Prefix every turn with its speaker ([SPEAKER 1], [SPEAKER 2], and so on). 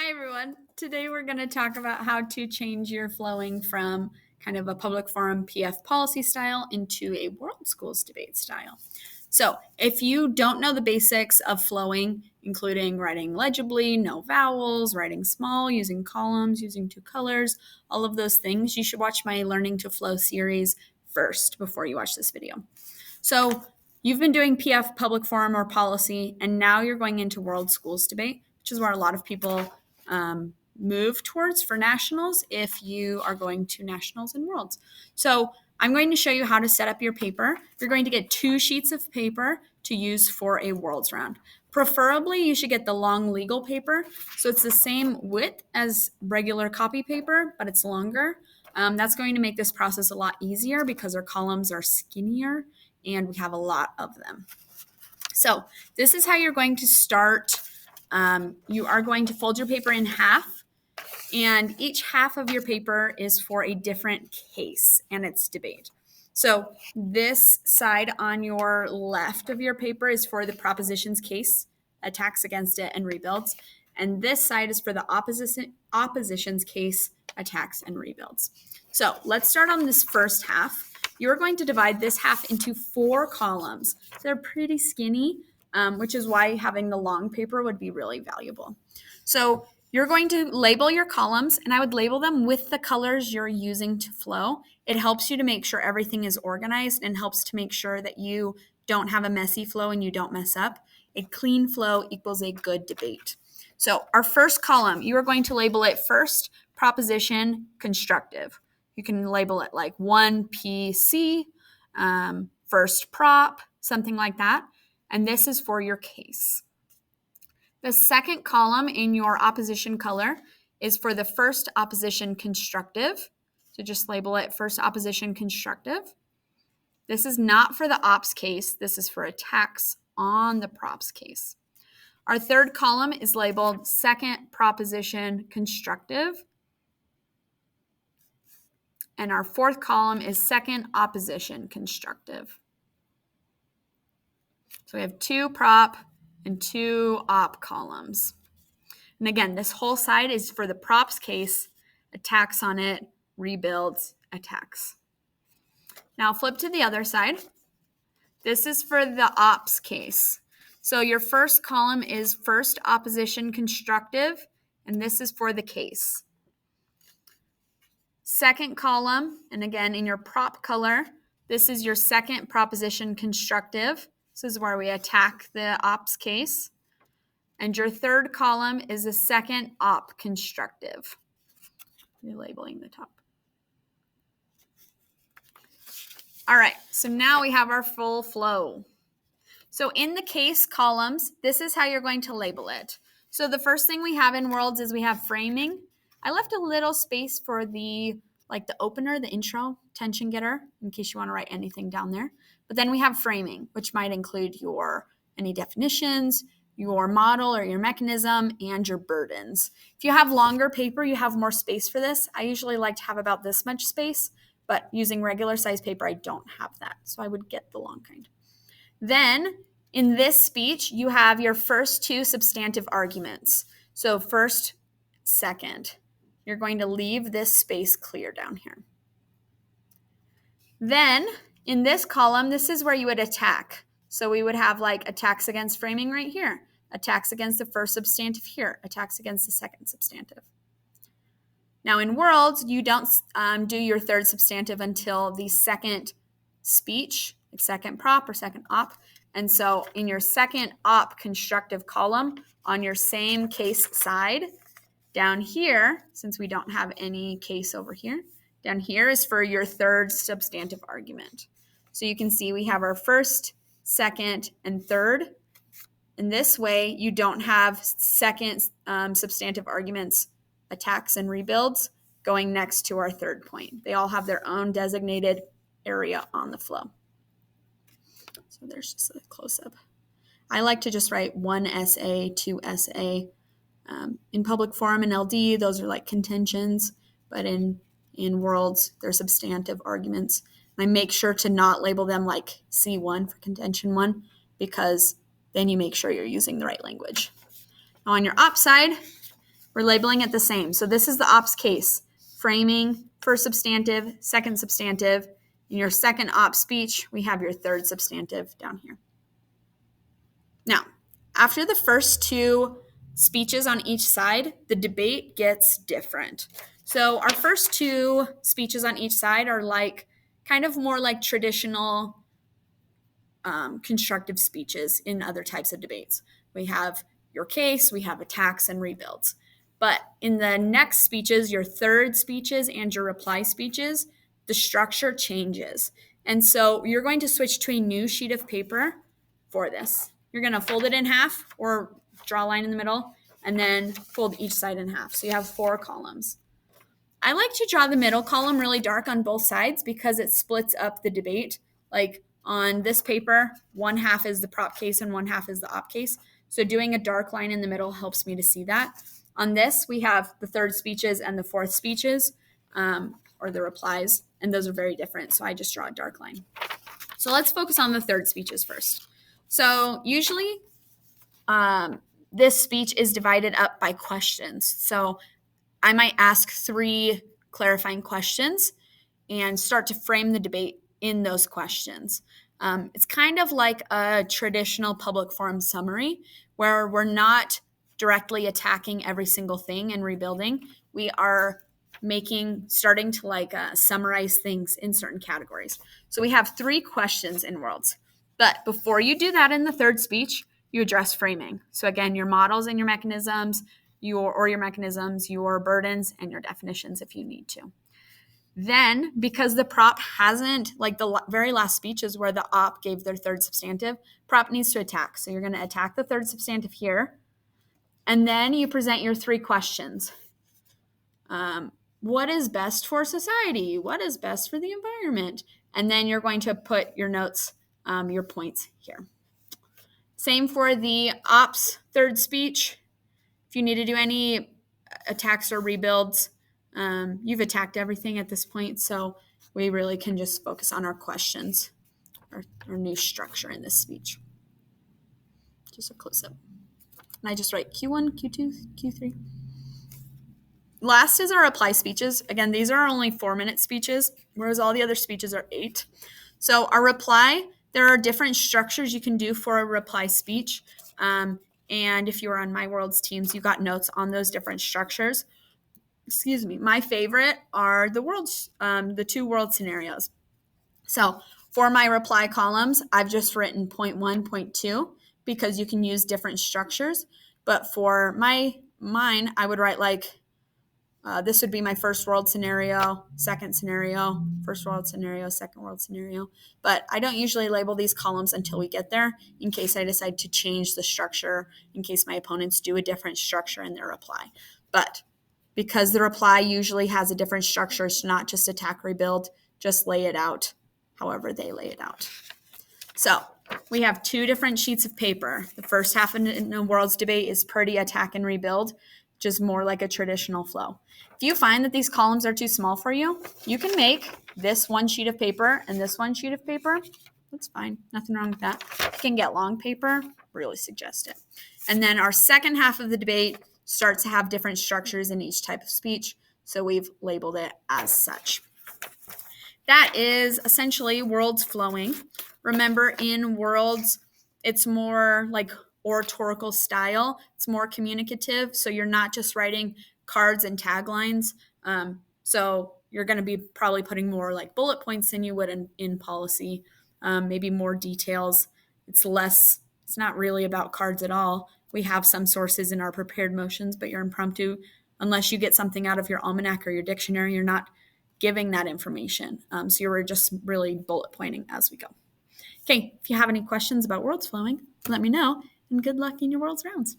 [SPEAKER 1] Hi, everyone. Today we're going to talk about how to change your flowing from kind of a public forum PF policy style into a world schools debate style. So if you don't know the basics of flowing, including writing legibly, no vowels, writing small, using columns, using two colors, all of those things, you should watch my Learning to Flow series first before you watch this video. So you've been doing PF public forum or policy, and now you're going into world schools debate, which is where a lot of people move towards for nationals if you are going to nationals and worlds. So I'm going to show you how to set up your paper. You're going to get 2 sheets of paper to use for a worlds round. Preferably, you should get the long legal paper. So it's the same width as regular copy paper, but it's longer. That's going to make this process a lot easier because our columns are skinnier and we have a lot of them. So this is how you're going to start. You are going to fold your paper in half, and each half of your paper is for a different case, and it's debate. So this side on your left of your paper is for the propositions case, attacks against it, and rebuilds. And this side is for the opposition's case, attacks, and rebuilds. So let's start on this first half. You're going to divide this half into 4 columns. They're pretty skinny, which is why having the long paper would be really valuable. So you're going to label your columns, and I would label them with the colors you're using to flow. It helps you to make sure everything is organized and helps to make sure that you don't have a messy flow and you don't mess up. A clean flow equals a good debate. So our first column, you are going to label it first proposition constructive. You can label it like 1PC, first prop, something like that. And this is for your case. The second column in your opposition color is for the first opposition constructive. So just label it first opposition constructive. This is not for the ops case. This is for attacks on the props case. Our third column is labeled second proposition constructive. And our fourth column is second opposition constructive. So we have 2 prop and 2 op columns. And again, this whole side is for the props case, attacks on it, rebuilds, attacks. Now flip to the other side. This is for the ops case. So your first column is first opposition constructive, and this is for the case. Second column, and again in your prop color, this is your second proposition constructive. This is where we attack the ops case. And your third column is a second op constructive. Relabeling the top. All right, so now we have our full flow. So in the case columns, this is how you're going to label it. So the first thing we have in worlds is we have framing. I left a little space for the opener, the intro, tension getter, in case you want to write anything down there. But then we have framing, which might include any definitions, your model or your mechanism, and your burdens. If you have longer paper, you have more space for this. I usually like to have about this much space, but using regular size paper, I don't have that. So I would get the long kind. Then in this speech, you have your first 2 substantive arguments. So first, second. You're going to leave this space clear down here. Then in this column, this is where you would attack. So we would have like attacks against framing right here, attacks against the first substantive here, attacks against the second substantive. Now in worlds, you don't do your third substantive until the second speech, like second prop or second op. And so in your second op constructive column on your same case side, down here, since we don't have any case over here, down here is for your third substantive argument. So you can see we have our first, second, and third. In this way, you don't have second substantive arguments, attacks, and rebuilds going next to our third point. They all have their own designated area on the flow. So there's just a close-up. I like to just write 1 SA, 2 SA. In public forum and LD, those are like contentions, but in worlds, they're substantive arguments. And I make sure to not label them like C1 for contention 1, because then you make sure you're using the right language. Now on your op side, we're labeling it the same. So this is the ops case. Framing, first substantive, second substantive. In your second ops speech, we have your third substantive down here. Now, after the first two speeches on each side, the debate gets different. So our first two speeches on each side are like kind of more like traditional constructive speeches in other types of debates. We have your case, we have attacks and rebuilds. But in the next speeches, your third speeches and your reply speeches, the structure changes. And so you're going to switch to a new sheet of paper for this. You're going to fold it in half or draw a line in the middle and then fold each side in half. So you have 4 columns. I like to draw the middle column really dark on both sides because it splits up the debate. Like on this paper, one half is the prop case and one half is the op case. So doing a dark line in the middle helps me to see that. On this, we have the third speeches and the fourth speeches, or the replies, and those are very different. So I just draw a dark line. So let's focus on the third speeches first. So usually this speech is divided up by questions. So I might ask 3 clarifying questions and start to frame the debate in those questions. It's kind of like a traditional public forum summary where we're not directly attacking every single thing and rebuilding. We are starting to summarize things in certain categories. So we have 3 questions in worlds. But before you do that in the third speech, you address framing. So again, your models and your mechanisms, your burdens and your definitions if you need to. Then, because the prop hasn't, like the very last speech is where the op gave their third substantive, prop needs to attack. So you're going to attack the third substantive here. And then you present your 3 questions. What is best for society? What is best for the environment? And then you're going to put your notes, your points here. Same for the ops third speech. If you need to do any attacks or rebuilds, you've attacked everything at this point, so we really can just focus on our questions, our new structure in this speech. Just a close-up. And I just write Q1, Q2, Q3. Last is our reply speeches. Again, these are only 4-minute speeches, whereas all the other speeches are 8. So our reply, there are different structures you can do for a reply speech. And if you were on My World's teams, you got notes on those different structures. Excuse me. My favorite are the 2 world scenarios. So for my reply columns, I've just written point 1, point 2, because you can use different structures. But for mine, I would write this would be my first world scenario, second scenario, first world scenario, second world scenario. But I don't usually label these columns until we get there in case I decide to change the structure, in case my opponents do a different structure in their reply. But because the reply usually has a different structure, it's not just attack, rebuild, just lay it out however they lay it out. So we have 2 different sheets of paper. The first half in the world's debate is pretty attack and rebuild, just more like a traditional flow. If you find that these columns are too small for you, you can make this 1 sheet of paper and this 1 sheet of paper. That's fine. Nothing wrong with that. If you can get long paper, really suggest it. And then our second half of the debate starts to have different structures in each type of speech. So we've labeled it as such. That is essentially worlds flowing. Remember, in worlds, it's more like oratorical style. It's more communicative. So you're not just writing cards and taglines. So you're going to be probably putting more like bullet points than you would in policy, maybe more details. It's not really about cards at all. We have some sources in our prepared motions, but your impromptu, unless you get something out of your almanac or your dictionary, you're not giving that information. So you're just really bullet pointing as we go. Okay, if you have any questions about worlds flowing, let me know, and good luck in your worlds rounds.